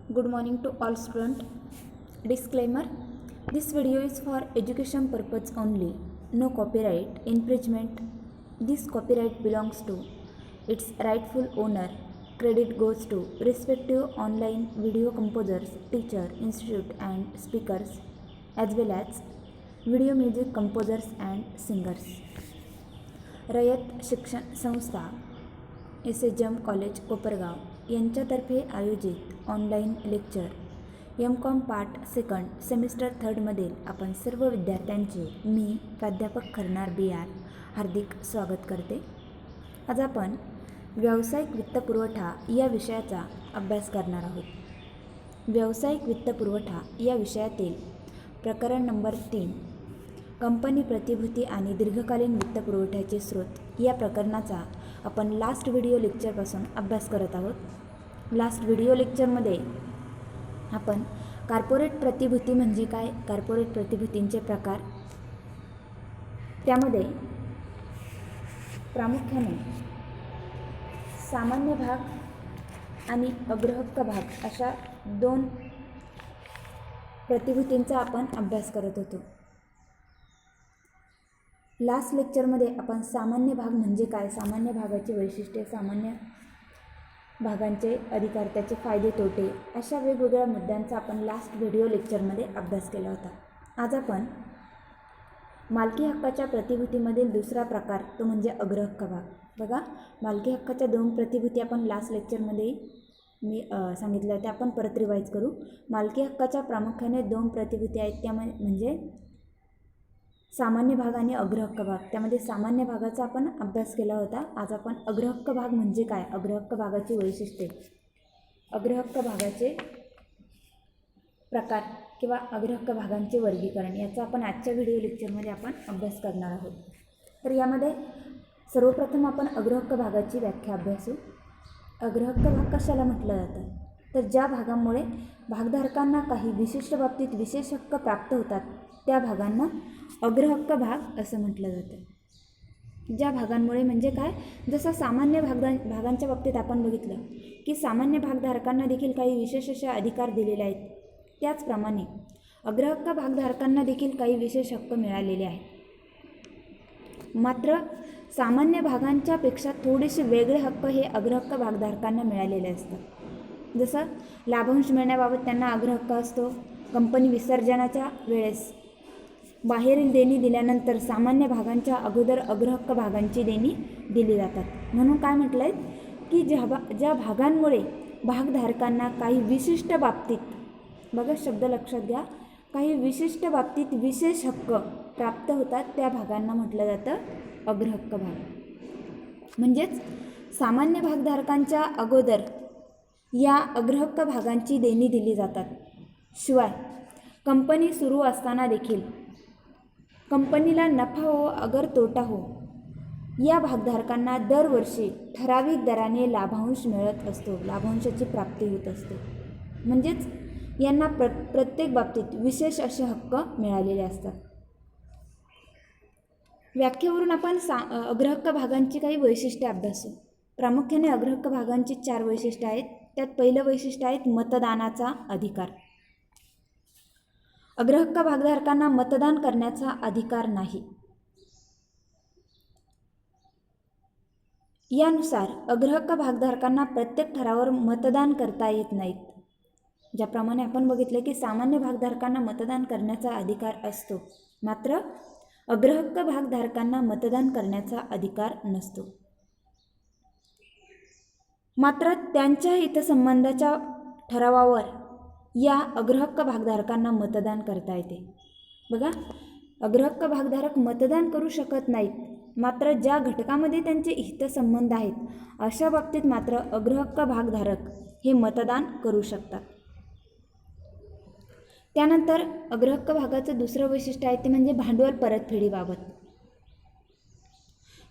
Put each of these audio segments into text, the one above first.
Good morning to all students. Disclaimer: this video is for education purpose only. No copyright infringement. This copyright belongs to its rightful owner. Credit goes to respective online video composers, teacher, institute and speakers, as well as video music composers and singers. रयत शिक्षण संस्था SHM college Kopargaon यांच्यातर्फे आयोजित online lecture M.Com part second semester थर्डमधील आपण सर्व विद्यार्थ्यांचे मी प्राध्यापक Kharnar BR हार्दिक स्वागत करते. आज आपण व्यावसायिक वित्तपुरवठा या विषयाचा अभ्यास करणार आहोत. व्यावसायिक वित्तपुरवठा या विषयातील प्रकरण नंबर 3 कंपनी प्रतिभूती आणि दीर्घकालीन वित्तपुरवठ्याचे स्रोत या प्रकरणाचा आपण लास्ट व्हिडिओ लेक्चरपासून अभ्यास करत आहोत. लास्ट व्हिडिओ लेक्चरमध्ये आपण कॉर्पोरेट प्रतिभूती म्हणजे काय, कॉर्पोरेट प्रतिभूतींचे प्रकार, त्यामध्ये प्रामुख्याने सामान्य भाग आणि अग्रहक्क भाग अशा दोन प्रतिभूतींचा आपण अभ्यास करत होतो. लास्ट लेक्चरमध्ये आपण सामान्य भाग म्हणजे काय, सामान्य भागाची वैशिष्ट्ये, सामान्य भागांचे अधिकार, त्याचे फायदे तोटे अशा वेगवेगळ्या मुद्द्यांचा आपण लास्ट व्हिडिओ लेक्चरमध्ये अभ्यास केला होता. आज आपण मालकी हक्काच्या प्रतिभूतीमधील दुसरा प्रकार तो म्हणजे अग्रहक्क भाग. बघा, मालकी हक्काच्या दोन प्रतिभूती आपण लास्ट लेक्चरमध्ये मी सांगितलं होतं, आपण परत रिवाईज करू. मालकी हक्काच्या प्रामुख्याने दोन प्रतिभूती आहेत, त्यामध्ये म्हणजे सामान्य भाग आणि अग्रहक्क भाग. त्यामध्ये सामान्य भागाचा आपण अभ्यास केला होता. आज आपण अग्रहक्क भाग म्हणजे काय, अग्रहक्क भागाची वैशिष्ट्ये, अग्रहक्क भागाचे प्रकार किंवा अग्रहक्क भागांचे वर्गीकरण याचा आपण आजच्या व्हिडिओ लेक्चरमध्ये आपण अभ्यास करणार आहोत. तर यामध्ये सर्वप्रथम आपण अग्रहक्क भागाची व्याख्या अभ्यासू. अग्रहक्क भाग कशाला म्हटलं जातं, तर ज्या भागामुळे भागधारकांना काही विशिष्ट बाबतीत विशेष हक्क प्राप्त होतात त्या भागांना अग्रहक्क भाग असं म्हटलं जातं. ज्या भागांमुळे म्हणजे काय, जसं सामान्य भागांच्या बाबतीत आपण बघितलं की सामान्य भागधारकांना देखील काही विशेष असे अधिकार दिलेले आहेत, त्याचप्रमाणे अग्रहक्क भागधारकांना देखील काही विशेष हक्क मिळालेले आहेत. मात्र सामान्य भागांच्या पेक्षा थोडेसे वेगळे हक्क हे अग्रहक्क भागधारकांना मिळालेले असतात. जसं लाभांश मिळण्याबाबत त्यांना अग्रहक्क असतो. कंपनी विसर्जनाच्या वेळेस बाहेरील देणी दिल्यानंतर सामान्य भागांच्या अगोदर अग्रहक्क भागांची देणी दिली जातात. म्हणून काय म्हटलं आहे की ज्या भागांमुळे भागधारकांना काही विशिष्ट बाबतीत, बघा शब्द लक्षात घ्या, काही विशिष्ट बाबतीत विशेष हक्क प्राप्त होतात त्या भागांना म्हटलं जातं अग्रहक्क भाग. म्हणजेच सामान्य भागधारकांच्या अगोदर या अग्रहक्क भागांची देणी दिली जातात. शिवाय कंपनी सुरू असताना देखील कंपनीला नफा हो अगर तोटा हो, या भागधारकांना दरवर्षी ठराविक दराने लाभांश मिळत असतो, लाभांशाची प्राप्ती होत असते. म्हणजेच यांना प्रत्येक बाबतीत विशेष असे हक्क मिळालेले असतात. व्याख्येवरून आपण अग्रहक्क भागांची काही वैशिष्ट्ये अभ्यासू. प्रामुख्याने अग्रहक्क भागांची 4 वैशिष्ट्ये आहेत. त्यात पहिलं वैशिष्ट्य आहे मतदानाचा अधिकार. अग्रहक्क भागधारकांना मतदान करण्याचा अधिकार नाही. यानुसार अग्रहक्क भागधारकांना प्रत्येक ठरावावर मतदान करता येत नाहीत. ज्याप्रमाणे आपण बघितले की सामान्य भागधारकांना मतदान करण्याचा अधिकार असतो, मात्र अग्रहक्क भागधारकांना मतदान करण्याचा अधिकार नसतो. मात्र त्यांच्या हितसंबंधाच्या ठरावावर या अग्रहक्क भागधारकांना मतदान करता येते. बघा, अग्रहक्क भागधारक मतदान करू शकत नाहीत, मात्र ज्या घटकामध्ये त्यांचे हितसंबंध आहेत अशा बाबतीत मात्र अग्रहक्क भागधारक हे मतदान करू शकतात. त्यानंतर अग्रहक्क भागाचं दुसरं वैशिष्ट्य आहे ते म्हणजे भांडवल परतफेडीबाबत.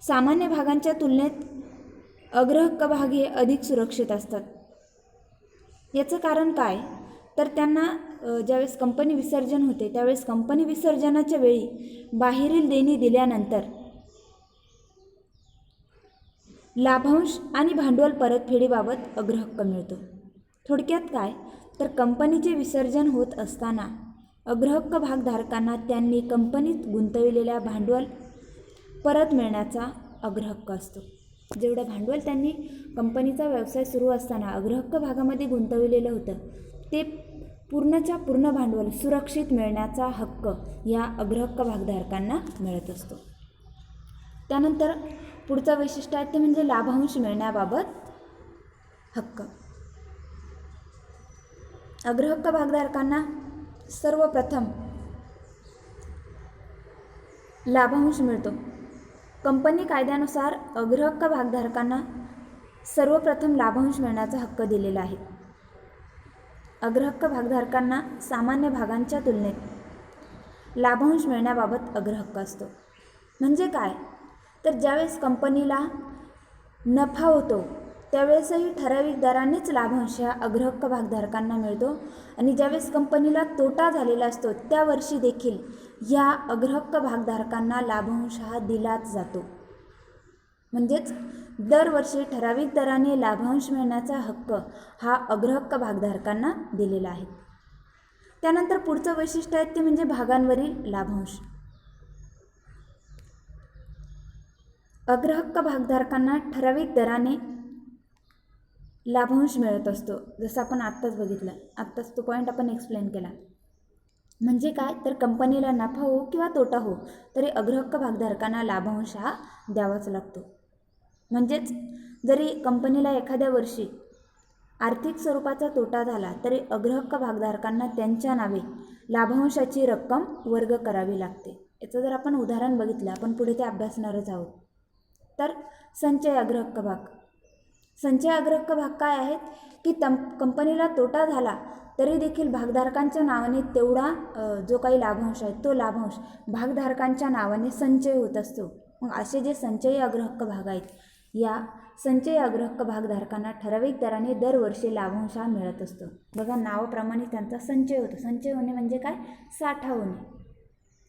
सामान्य भागांच्या तुलनेत अग्रहक्क भाग हे अधिक सुरक्षित असतात. याचं कारण काय, तर त्यांना ज्यावेळेस कंपनी विसर्जन होते त्यावेळेस कंपनी विसर्जनाच्या वेळी बाहेरील देणी दिल्यानंतर लाभांश आणि भांडवल परतफेडीबाबत अग्रहक्क मिळतो. थोडक्यात काय, तर कंपनीचे विसर्जन होत असताना अग्रहक्क भागधारकांना त्यांनी कंपनीत गुंतविलेल्या भांडवल परत मिळण्याचा अग्रहक्क असतो. जेवढं भांडवल त्यांनी कंपनीचा व्यवसाय सुरू असताना अग्रहक्क भागामध्ये गुंतविलेलं होतं ते पूर्णच्या पूर्ण भांडवल सुरक्षित मिळण्याचा हक्क या अग्रहक्क भागधारकांना मिळत असतो. त्यानंतर पुढचं वैशिष्ट्य आहे ते म्हणजे लाभांश मिळण्याबाबत हक्क. अग्रहक्क भागधारकांना सर्वप्रथम लाभांश मिळतो. कंपनी कायद्यानुसार अग्रहक्क भागधारकांना सर्वप्रथम लाभांश मिळण्याचा हक्क दिलेला आहे. अग्रहक्क भागधारकांना सामान्य भागांच्या तुलनेत लाभांश मिळण्याबाबत अग्रहक्क असतो. म्हणजे काय, तर ज्यावेळेस कंपनीला नफा होतो त्यावेळेसही ठराविक दरानेच लाभांश हा अग्रहक्क भागधारकांना मिळतो आणि ज्यावेळेस कंपनीला तोटा झालेला असतो त्या वर्षी देखील या अग्रहक्क भागधारकांना लाभांश हा दिलाच जातो. म्हणजेच दरवर्षी ठराविक दराने लाभांश मिळण्याचा हक्क हा अग्रहक्क भागधारकांना दिलेला आहे. त्यानंतर पुढचं वैशिष्ट्य आहे ते म्हणजे भागांवरील लाभांश. अग्रहक्क भागधारकांना ठराविक दराने लाभांश मिळत असतो. जसं आपण आत्ताच बघितलं, आत्ताच तो पॉईंट आपण एक्सप्लेन केला. म्हणजे काय, तर कंपनीला नफा हो किंवा तोटा हो तरी अग्रहक्क भागधारकांना लाभांश हा द्यावाच लागतो. म्हणजेच जरी कंपनीला एखाद्या वर्षी आर्थिक स्वरूपाचा तोटा झाला तरी अग्रहक्क भागधारकांना त्यांच्या नावे लाभांशाची रक्कम वर्ग करावी लागते. याचं जर आपण उदाहरण बघितलं, आपण पुढे ते अभ्यासणारच आहोत. तर संचय अग्रहक्क भाग. संचय अग्रहक्क भाग काय आहेत की कंपनीला तोटा झाला तरी देखील भागधारकांच्या नावाने तेवढा जो काही लाभांश आहे तो लाभांश भागधारकांच्या नावाने संचय होत असतो. मग असे जे संचयी अग्रहक्क भाग आहेत या संचयी अग्रहक्क भागधारकांना ठराविक दराने दरवर्षी लाभांश हा मिळत असतो. बघा, नावाप्रमाणे त्यांचा संचय होतो. संचय होणे म्हणजे काय, साठा होणे.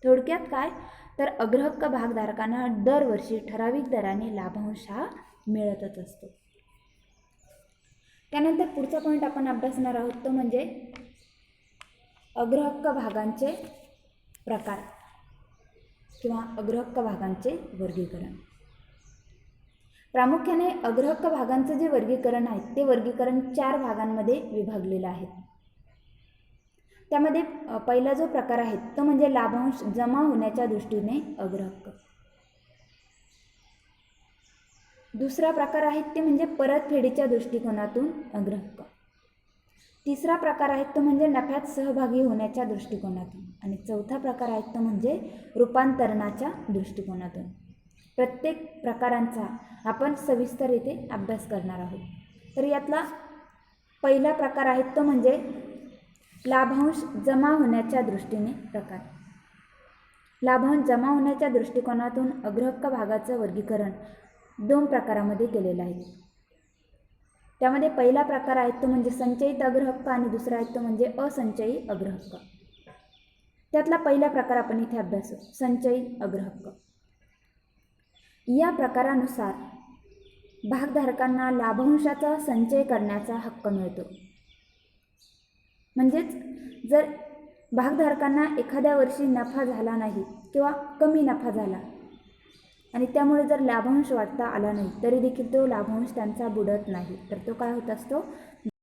थोडक्यात काय, तर अग्रहक्क भागधारकांना दरवर्षी ठराविक दराने लाभांश हा मिळतच असतो. त्यानंतर पुढचा पॉईंट आपण अभ्यासणार आहोत तो म्हणजे अग्रहक्क भागांचे प्रकार किंवा अग्रहक्क भागांचे वर्गीकरण. प्रामुख्याने अग्रहक्क भागांचे जे वर्गीकरण आहे ते वर्गीकरण 4 भागांमध्ये विभागलेलं आहे. त्यामध्ये पहिला जो प्रकार आहे तो म्हणजे लाभांश जमा होण्याच्या दृष्टीने अग्रहक्क. दुसरा प्रकार आहे ते म्हणजे परतफेडीच्या दृष्टिकोनातून अग्रहक्क. तिसरा प्रकार आहे तो म्हणजे नफ्यात सहभागी होण्याच्या दृष्टिकोनातून आणि चौथा प्रकार आहे तो म्हणजे रूपांतरणाच्या दृष्टिकोनातून. प्रत्येक प्रकारांचा आपण सविस्तर इथे अभ्यास करणार आहोत. तर यातला पहिला प्रकार आहे तो म्हणजे लाभांश जमा होण्याच्या दृष्टीने प्रकार. लाभांश जमा होण्याच्या दृष्टिकोनातून अग्रहक्क भागाचं वर्गीकरण 2 प्रकारामध्ये केलेलं आहे. त्यामध्ये पहिला प्रकार आहे तो म्हणजे संचयित अग्रहक्क आणि दुसरा आहे तो म्हणजे असंचयी अग्रहक्क. त्यातला पहिला प्रकार आपण इथे अभ्यासू, संचयित अग्रहक्क. या प्रकारानुसार भागधारकांना लाभांशाचा संचय करण्याचा हक्क मिळतो. म्हणजेच जर भागधारकांना एखाद्या वर्षी नफा झाला नाही किंवा कमी नफा झाला आणि त्यामुळे जर लाभांश वाटता आला नाही तरी देखील तो लाभांश त्यांचा बुडत नाही, तर तो काय होत असतो,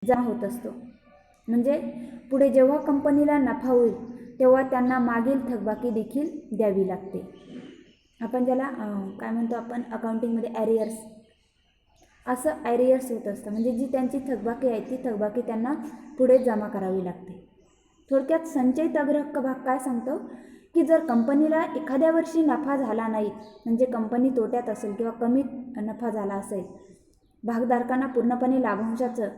जमा होत असतो. म्हणजे पुढे जेव्हा कंपनीला नफा होईल तेव्हा त्यांना मागील थकबाकी देखील द्यावी लागते. आपण ज्याला काय म्हणतो आपण अकाउंटिंगमध्ये ॲरियर्स, असं ॲरियर्स होत असतं. म्हणजे जी त्यांची थकबाकी आहे ती थकबाकी त्यांना पुढे जमा करावी लागते. थोडक्यात संचयित अग्रहक्क भाग काय सांगतो की जर कंपनीला एखाद्या वर्षी नफा झाला नाही, म्हणजे कंपनी तोट्यात असेल किंवा कमी नफा झाला असेल, भागधारकांना पूर्णपणे लाभांशाचं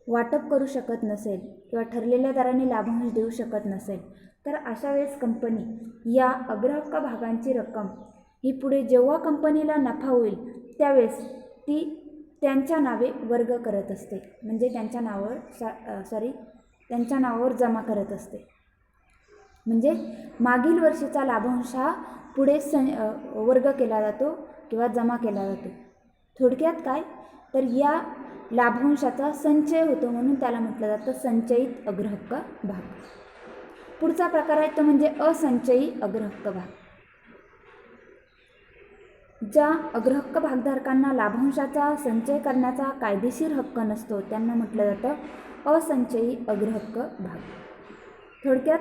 वाटप करू शकत नसेल किंवा ठरलेल्या दराने लाभांश देऊ शकत नसेल, तर अशा वेळेस कंपनी या अग्रहक्क भागांची रक्कम ही पुढे जेव्हा कंपनीला नफा होईल त्यावेळेस ती त्यांच्या नावे वर्ग करत असते. म्हणजे त्यांच्या नावावर जमा करत असते. म्हणजे मागील वर्षीचा लाभांश हा पुढे वर्ग केला जातो किंवा जमा केला जातो. थोडक्यात काय, तर या लाभांशाचा संचय होतो म्हणून त्याला म्हटलं जातं संचयित अग्रहक्क भाग. पुढचा प्रकार आहे तो म्हणजे असंचयी अग्रहक्क भाग. ज्या अग्रहक्क भागधारकांना लाभांशाचा संचय करण्याचा कायदेशीर हक्क नसतो त्यांना म्हटलं जातं असंचयी अग्रहक्क भाग. थोडक्यात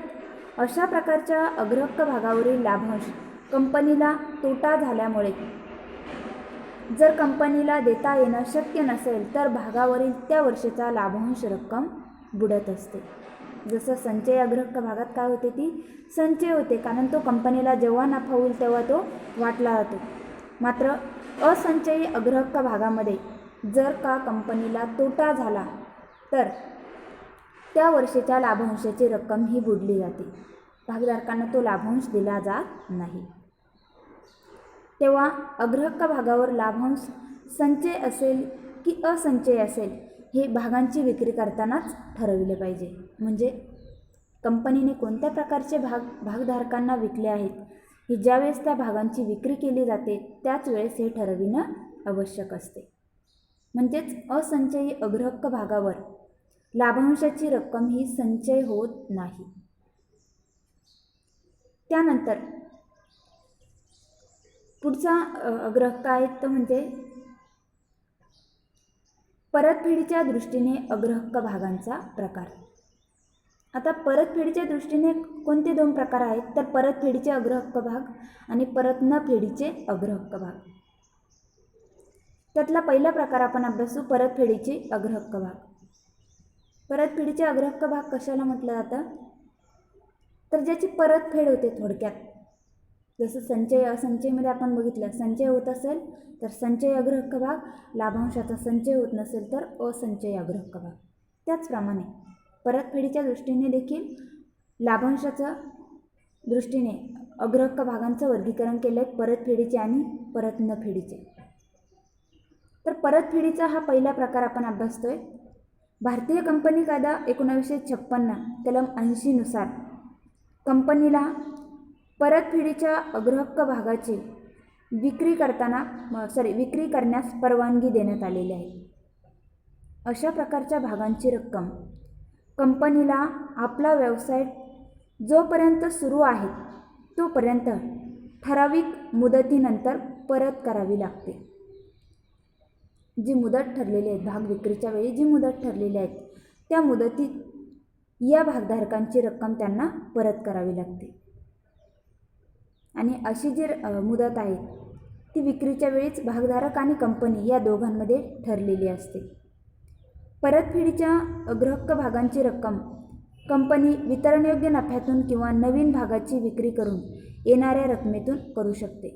अशा प्रकारच्या अग्रहक्क भागावरील लाभांश कंपनीला तोटा झाल्यामुळे जर कंपनीला देता येणं शक्य नसेल तर भागावरील त्या वर्षाचा लाभांश रक्कम बुडत असते. जसं संचय अग्रहक्क भागात काय होते, ती संचय होते कारण तो कंपनीला जेव्हा नफा होईल तेव्हा तो वाटला जातो. मात्र असंचयी अग्रहक्क भागामध्ये जर का कंपनीला तोटा झाला तर त्या वर्षाच्या लाभांशाची रक्कम ही बुडली जाते. भागधारकांना तो लाभांश दिला जात नाही. तेव्हा अग्रहक्क भागावर लाभांश संचय असेल की असंचय असेल हे भागांची विक्री करतानाच ठरविले पाहिजे. म्हणजे कंपनीने कोणत्या प्रकारचे भागधारकांना विकले आहेत ही ज्यावेळेस त्या भागांची विक्री केली जाते त्याच वेळेस हे ठरविणं आवश्यक असते. म्हणजेच असंचयी अग्रहक्क भागावर लाभांशाची रक्कम ही संचय होत नाही. त्यानंतर पुढचा अग्रहक्क आहे तो म्हणजे परतफेडीच्या दृष्टीने अग्रहक्क भागांचा प्रकार. आता परतफेडीच्या दृष्टीने कोणते दोन प्रकार आहेत तर परतफेडीचे अग्रहक्क भाग आणि परत न फेडीचे अग्रहक्क भाग. त्यातला पहिला प्रकार आपण अभ्यासू परतफेडीचे अग्रहक्क भाग. परतफेडीचे अग्रहक्क भाग कशाला म्हटलं जातं तर ज्याची परतफेड होते. थोडक्यात जसं संचय असंचयमध्ये आपण बघितलं, संचय होत असेल तर संचय अग्रहक्क भाग, लाभांशाचा संचय होत नसेल तर असंचय अग्रहक्क भाग. त्याचप्रमाणे परतफेडीच्या दृष्टीने देखील लाभांशाच्या दृष्टीने अग्रहक्क भागांचं वर्गीकरण केलं आहे परतफेडीचे आणि परत न फेडीचे. तर परतफेडीचा हा पहिला प्रकार आपण अभ्यासतोय. भारतीय कंपनी कायदा 1956 कलम 80 नुसार कंपनीला परतफेडीच्या अग्रहक्क भागाची विक्री करण्यास परवानगी देण्यात आलेली आहे. अशा प्रकारच्या भागांची रक्कम कंपनीला आपला व्यवसाय जोपर्यंत सुरू आहे तोपर्यंत ठराविक मुदतीनंतर परत करावी लागते. जी मुदत ठरलेली आहे, भाग विक्रीच्या वेळी जी मुदत ठरलेली आहे त्या मुदतीत या भागधारकांची रक्कम त्यांना परत करावी लागते. आणि अशी जी मुदत आहे ती विक्रीच्या वेळीच भागधारक आणि कंपनी या दोघांमध्ये ठरलेली असते. परतफेडीच्या अग्रहक्क भागांची रक्कम कंपनी वितरणयोग्य नफ्यातून किंवा नवीन भागाची विक्री करून येणाऱ्या रकमेतून करू शकते.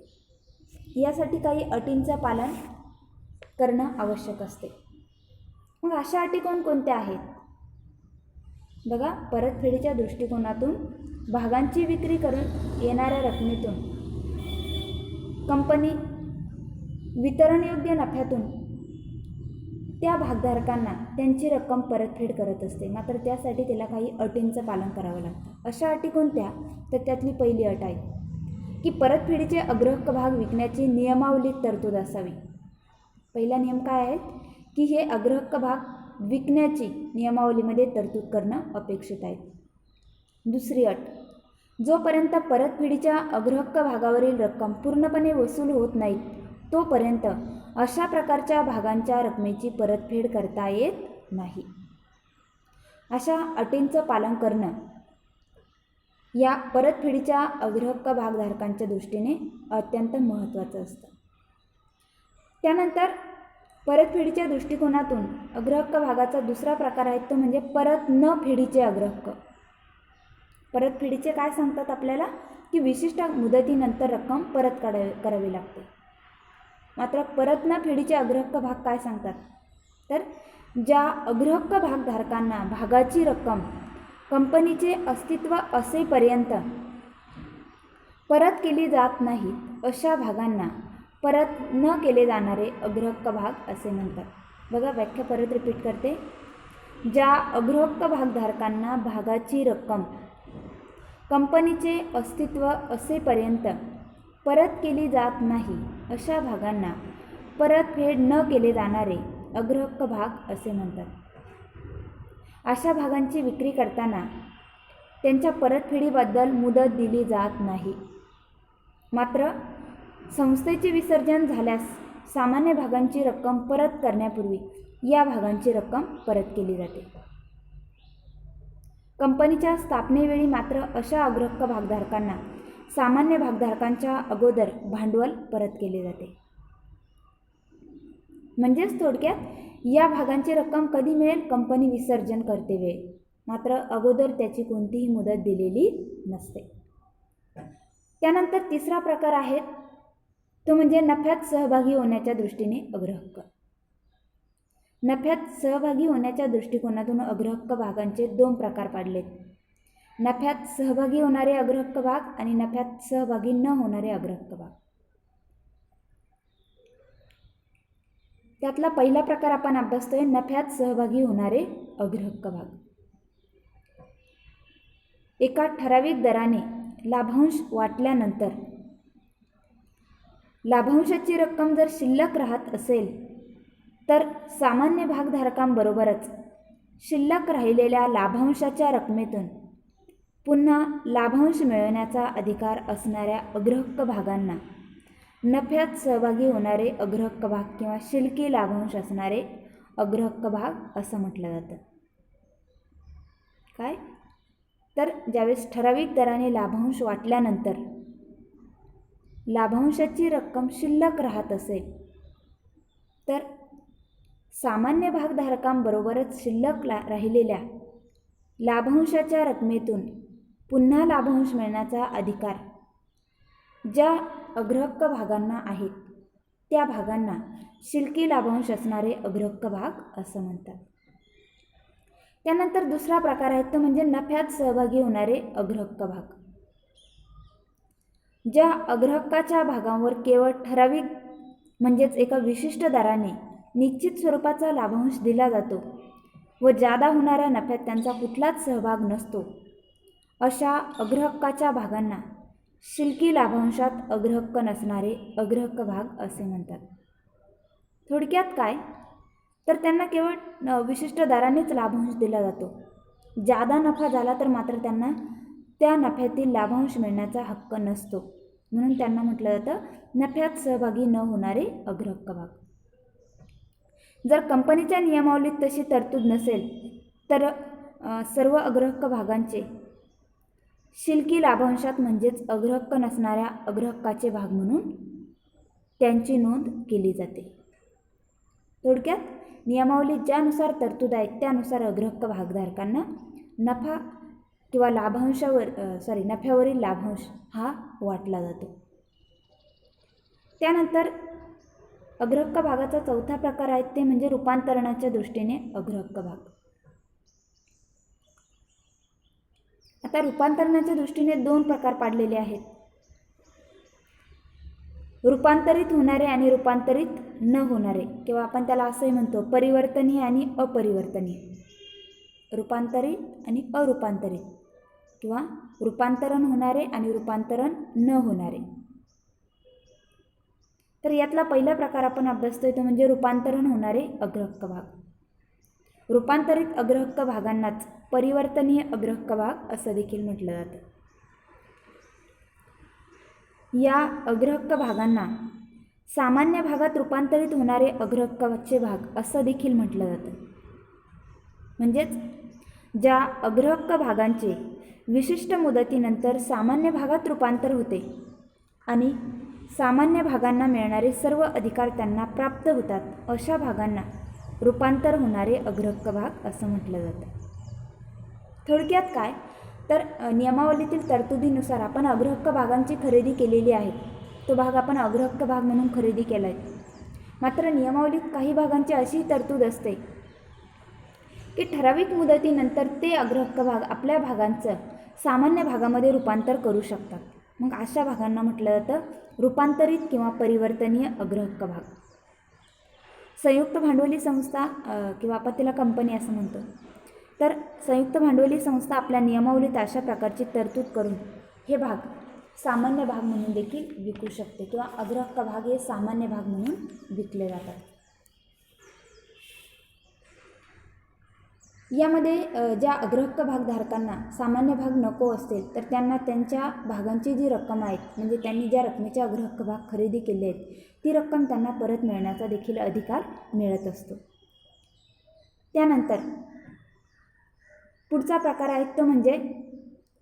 यासाठी काही अटींचं पालन करणं आवश्यक असते. मग अशा अटी कोणकोणत्या आहेत बघा. परतफेडीच्या दृष्टिकोनातून भागांची विक्री करून येणाऱ्या रकमेतून कंपनी वितरणयोग्य नफ्यातून त्या भागधारकांना त्यांची रक्कम परतफेड करत असते. मात्र त्यासाठी त्याला काही अटींचं पालन करावं लागतं. अशा अटी कोणत्या तर त्यातली पहिली अट आहे की परतफेडीचे अग्रहक्क भाग विकण्याची नियमावलीत तरतूद असावी. पहिला नियम काय आहे की हे अग्रहक्क भाग विकण्याची नियमावलीमध्ये तरतूद करणं अपेक्षित आहे. दुसरी अट, जोपर्यंत परतफेडीच्या अग्रहक्क भागावरील रक्कम पूर्णपणे वसूल होत नाही तोपर्यंत अशा प्रकारच्या भागांच्या रकमेची परतफेड करता येत नाही. अशा अटींचं पालन करणं या परतफेडीच्या अग्रहक्क भागधारकांच्या दृष्टीने अत्यंत महत्त्वाचं असतं. त्यानंतर परतफेडीच्या दृष्टिकोनातून अग्रहक्क भागाचा दुसरा प्रकार आहे तो म्हणजे परत न फेडीचे अग्रहक्क. परतफेडीचे काय सांगतात आपल्याला की विशिष्ट मुदतीनंतर रक्कम परत करावी लागते. मात्र परत न फेडीचे अग्रहक्क भाग काय सांगतात तर ज्या अग्रहक्क भागधारकांना भागाची रक्कम कंपनीचे अस्तित्व असेपर्यंत परत केली जात नाही अशा भागांना परत न केले जाणारे अग्रहक्क भाग असे म्हणतात. बघा व्याख्या परत रिपीट करते. ज्या अग्रहक्क भागधारकांना भागाची रक्कम कंपनीचे अस्तित्व असेपर्यंत परत केली जात नाही अशा भागांना परतफेड न केले जाणारे अग्रहक्क भाग असे म्हणतात. अशा भागांची विक्री करताना त्यांच्या परतफेडीबद्दल मुदत दिली जात नाही. मात्र संस्थेचे विसर्जन झाल्यास सामान्य भागांची रक्कम परत करण्यापूर्वी या भागांची रक्कम परत केली जाते. कंपनीच्या स्थापनेवेळी मात्र अशा अग्रहक्क भागधारकांना सामान्य भागधारकांच्या अगोदर भांडवल परत केले जाते. म्हणजेच थोडक्यात या भागांची रक्कम कधी मिळेल? कंपनी विसर्जन करते वेळी, मात्र अगोदर त्याची कोणतीही मुदत दिलेली नसते. त्यानंतर तिसरा प्रकार आहे तो म्हणजे नफ्यात सहभागी होण्याच्या दृष्टीने अग्रहक्क. नफ्यात सहभागी होण्याच्या दृष्टिकोनातून अग्रहक्क भागांचे 2 प्रकार पाडलेत. नफ्यात सहभागी होणारे अग्रहक्क भाग आणि नफ्यात सहभागी न होणारे अग्रहक्क भाग. त्यातला पहिला प्रकार आपण अभ्यासतोय, नफ्यात सहभागी होणारे अग्रहक्क भाग. एका ठराविक दराने लाभांश वाटल्यानंतर लाभांशाची रक्कम जर शिल्लक राहत असेल तर सामान्य भागधारकांबरोबरच शिल्लक राहिलेल्या लाभांशाच्या रकमेतून पुन्हा लाभांश मिळवण्याचा अधिकार असणाऱ्या अग्रहक्क भागांना नफ्यात सहभागी होणारे अग्रहक्क भाग किंवा शिल्लकी लाभांश असणारे अग्रहक्क भाग असं म्हटलं जातं. काय तर ज्यावेळेस ठराविक दराने लाभांश वाटल्यानंतर लाभांशाची रक्कम शिल्लक राहत असेल तर सामान्य भागधारकांबरोबरच शिल्लक राहिलेल्या लाभांशाच्या रकमेतून पुन्हा लाभांश मिळण्याचा अधिकार ज्या अग्रहक्क भागांना आहेत त्या भागांना शिल्लकी लाभांश असणारे अग्रहक्क भाग असं म्हणतात. त्यानंतर दुसरा प्रकार आहे तो म्हणजे नफ्यात सहभागी होणारे अग्रहक्क भाग. ज्या अग्रहक्काच्या भागांवर केवळ ठराविक म्हणजेच एका विशिष्ट दराने निश्चित स्वरूपाचा लाभांश दिला जातो व जादा होणाऱ्या नफ्यात त्यांचा कुठलाच सहभाग नसतो, अशा अग्रहक्काच्या भागांना शिल्लकी लाभांशात अग्रहक्क नसणारे अग्रहक्क भाग असे म्हणतात. थोडक्यात काय तर त्यांना केवळ विशिष्ट दरानेच लाभांश दिला जातो. जादा नफा झाला तर मात्र त्यांना त्या नफ्यातील लाभांश मिळण्याचा हक्क नसतो, म्हणून त्यांना म्हटलं जातं नफ्यात सहभागी न होणारे अग्रहक्क भाग. जर कंपनीच्या नियमावलीत तशी तरतूद नसेल तर सर्व अग्रहक्क भागांचे शिल्लकी लाभांशात म्हणजेच अग्रहक्क नसणाऱ्या अग्रहक्काचे भाग म्हणून त्यांची नोंद केली जाते. थोडक्यात नियमावलीत ज्यानुसार तरतूद आहे त्यानुसार अग्रहक्क भागधारकांना नफा किंवा नफ्यावरील लाभांश हा वाटला जातो. त्यानंतर अग्रहक्क भागाचा चौथा प्रकार आहे ते म्हणजे रूपांतरणाच्या दृष्टीने अग्रहक्क भाग. आता रूपांतरणाच्या दृष्टीने 2 प्रकार पाडलेले आहेत, रूपांतरित होणारे आणि रूपांतरित न होणारे, किंवा आपण त्याला असंही म्हणतो परिवर्तनीय आणि अपरिवर्तनीय. रूपांतरित आणि अरूपांतरित किंवा रूपांतरण होणारे आणि रूपांतरण न होणारे. तर यातला पहिला प्रकार आपण अभ्यासतोय तो म्हणजे रूपांतरण होणारे अग्रहक्क भाग. रूपांतरित अग्रहक्क भागांनाच परिवर्तनीय अग्रहक्क भाग असं देखील म्हटलं जातं. या अग्रहक्क भागांना सामान्य भागात रूपांतरित होणारे अग्रहक्काचे भाग असं देखील म्हटलं जातं. म्हणजेच ज्या अग्रहक्क भागांचे विशिष्ट मुदतीनंतर सामान्य भागात रूपांतर होते आणि सामान्य भागांना मिळणारे सर्व अधिकार त्यांना प्राप्त होतात, अशा भागांना रूपांतर होणारे अग्रहक्क भाग असं म्हटलं जातं. थोडक्यात काय तर नियमावलीतील तरतुदीनुसार आपण अग्रहक्क भागांची खरेदी केलेली आहे, तो भाग आपण अग्रहक्क भाग म्हणून खरेदी केला आहे. मात्र नियमावलीत काही भागांची अशी तरतूद असते की ठराविक मुदतीनंतर ते अग्रहक्क भाग आपल्या भागांचं सामान्य भागामध्ये रूपांतर करू शकतात. मग अशा भागांना म्हटलं जातं रूपांतरित किंवा परिवर्तनीय अग्रहक्क भाग. संयुक्त भांडवली संस्था किंवा आपण तिला कंपनी असं म्हणतो, तर संयुक्त भांडवली संस्था आपल्या नियमावलीत अशा प्रकारची तरतूद करून हे भाग सामान्य भाग म्हणून देखील विकू शकते किंवा अग्रहक्क भाग हे सामान्य भाग म्हणून विकले जातात. यामध्ये ज्या अग्रहक्क भागधारकांना सामान्य भाग नको असतील तर त्यांना त्यांच्या भागांची जी रक्कम आहे म्हणजे त्यांनी ज्या रकमेचे अग्रहक्क भाग खरेदी केले आहेत ती रक्कम त्यांना परत मिळण्याचा देखील अधिकार मिळत असतो. त्यानंतर पुढचा प्रकार आहे तो म्हणजे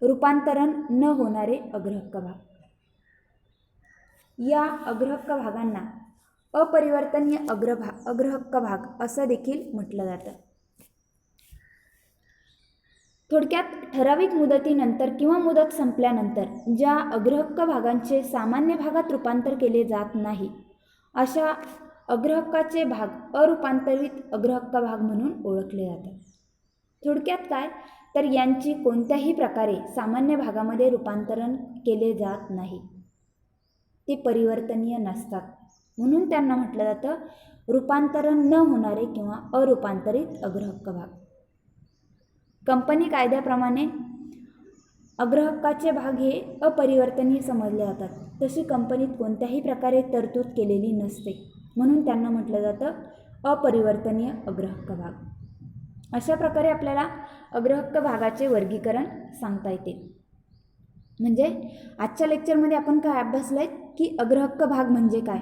रूपांतरण न होणारे अग्रहक्क भाग. या अग्रहक्क भागांना अपरिवर्तनीय अग्रहक्क भाग असं देखील म्हटलं जातं. थोडक्यात ठराविक मुदतीनंतर किंवा मुदत संपल्यानंतर ज्या अग्रहक्क भागांचे सामान्य भागात रूपांतर केले जात नाही अशा अग्रहक्काचे भाग अरूपांतरित अग्रहक्क भाग म्हणून ओळखले जातात. थोडक्यात काय तर यांची कोणत्याही प्रकारे सामान्य भागामध्ये रूपांतरण केले जात नाही, ते परिवर्तनीय नसतात म्हणून त्यांना म्हटलं जातं रूपांतरण न होणारे किंवा अरूपांतरित अग्रहक्क भाग. कंपनी कायद्याप्रमाणे अग्रहक्काचे भाग हे अपरिवर्तनीय समजले जातात. तशी कंपनीत कोणत्याही प्रकारे तरतूद केलेली नसते म्हणून त्यांना म्हटलं जातं अपरिवर्तनीय अग्रहक्क भाग. अशा प्रकारे आपल्याला अग्रहक्क भागाचे वर्गीकरण सांगता येते. म्हणजे आजच्या लेक्चरमध्ये आपण काय अभ्यासलं आहे की अग्रहक्क भाग म्हणजे काय,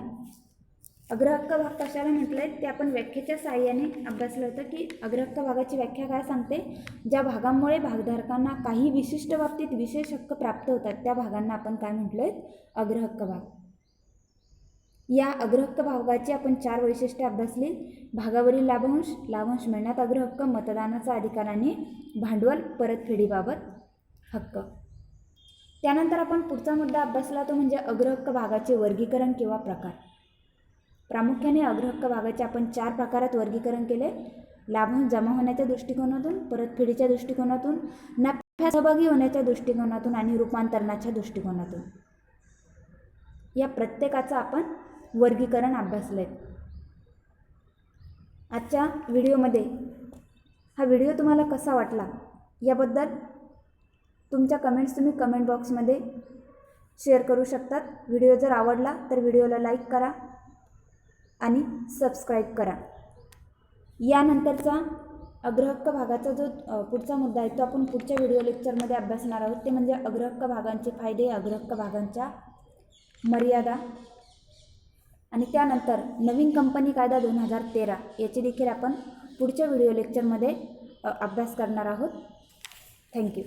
अग्रहक्क भाग कशाला म्हटलं आहे ते आपण व्याख्येच्या साहाय्याने अभ्यासलं होतं की अग्रहक्क भागाची व्याख्या काय सांगते, ज्या भागांमुळे भागधारकांना काही विशिष्ट बाबतीत विशेष हक्क प्राप्त होतात त्या भागांना आपण काय म्हटलं आहे अग्रहक्क भाग. या अग्रहक्क भागाची आपण 4 वैशिष्ट्ये अभ्यासली. भागावरील लाभांश, लाभांश मिळण्यात अग्रहक्क, मतदानाचा अधिकार आणि भांडवल परतफेडीबाबत हक्क. त्यानंतर आपण पुढचा मुद्दा अभ्यासला तो म्हणजे अग्रहक्क भागाचे वर्गीकरण किंवा प्रकार. प्रामुख्याने अग्रहक्क भागाचे आपण 4 प्रकारात वर्गीकरण केले. लाभांश जमा होण्याच्या दृष्टिकोनातून, परतफेडीच्या दृष्टिकोनातून, नफ्यात सहभागी होण्याच्या दृष्टिकोनातून आणि रूपांतरणाच्या दृष्टिकोनातून. या प्रत्येकाचं आपण वर्गीकरण अभ्यासले. आजच्या व्हिडिओमध्ये हा व्हिडिओ तुम्हाला कसा वाटला याबद्दल तुमच्या कमेंट्स तुम्ही कमेंट बॉक्समध्ये शेअर करू शकतात. व्हिडिओ जर आवडला तर व्हिडिओला लाईक करा आणि सबस्क्राईब करा. यानंतरचा अग्रहक्क भागाचा जो पुढचा मुद्दा आहे तो आपण पुढच्या व्हिडिओ लेक्चरमध्ये अभ्यासणार आहोत. ते म्हणजे अग्रहक्क भागांचे फायदे, अग्रहक्क भागांच्या मर्यादा आणि त्यानंतर नवीन कंपनी कायदा 2013 याची देखील आपण पुढच्या व्हिडिओ लेक्चरमध्ये अभ्यास करणार आहोत. थँक्यू.